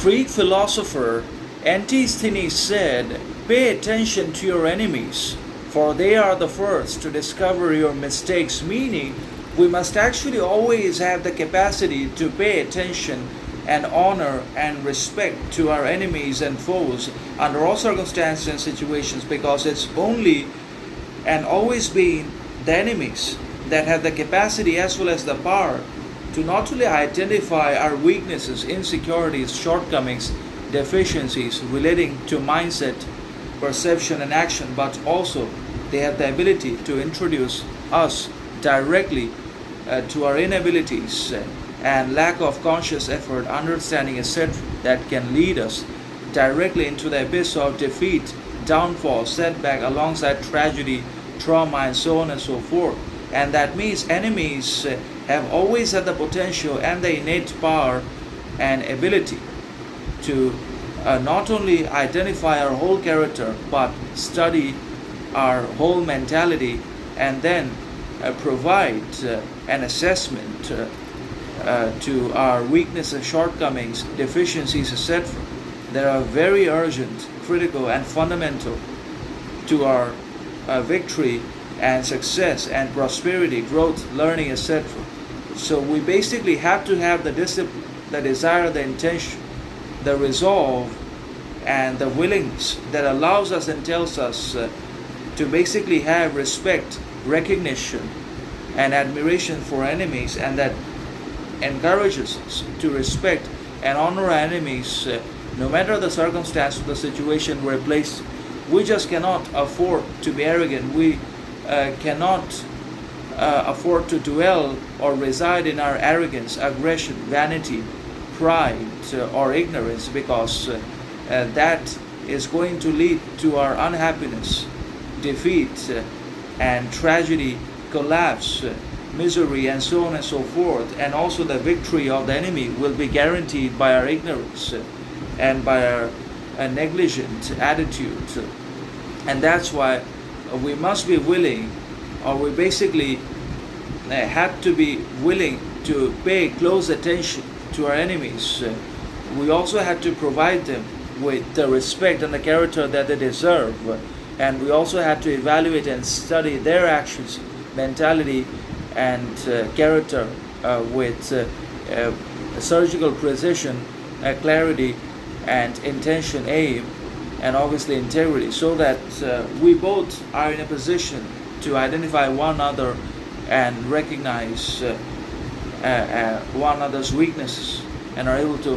Greek philosopher Antisthenes said, "Pay attention to your enemies, for they are the first to discover your mistakes," meaning we must actually always have the capacity to pay attention and honor and respect to our enemies and foes under all circumstances and situations, because it's only and always been the enemies that have the capacity as well as the power to not only identify our weaknesses, insecurities, shortcomings, deficiencies relating to mindset, perception, and action, but also they have the ability to introduce us directly to our inabilities and lack of conscious effort, understanding, etc., that can lead us directly into the abyss of defeat, downfall, setback, alongside tragedy, trauma, and so on and so forth. And that means enemies have always had the potential and the innate power and ability to not only identify our whole character, but study our whole mentality and then provide an assessment to our weaknesses, shortcomings, deficiencies, etc. that are very urgent, critical, and fundamental to our victory and success and prosperity, growth, learning, etc. So we basically have to have the discipline, the desire, the intention, the resolve, and the willingness that allows us and tells us to basically have respect, recognition, and admiration for enemies, and that encourages us to respect and honor our enemies no matter the circumstance or the situation we're placed. We just cannot afford to be arrogant. We cannot afford to dwell or reside in our arrogance, aggression, vanity, pride, or ignorance, because that is going to lead to our unhappiness, defeat, and tragedy, collapse, misery, and so on and so forth. And also the victory of the enemy will be guaranteed by our ignorance and by our negligent attitude. And that's why we must be willing, or we basically have to be willing to pay close attention to our enemies. We also have to provide them with the respect and the character that they deserve. And we also have to evaluate and study their actions, mentality, and character with surgical precision, clarity, and intention, aim, and obviously integrity, so that we both are in a position to identify one another and recognize one another's weaknesses and are able to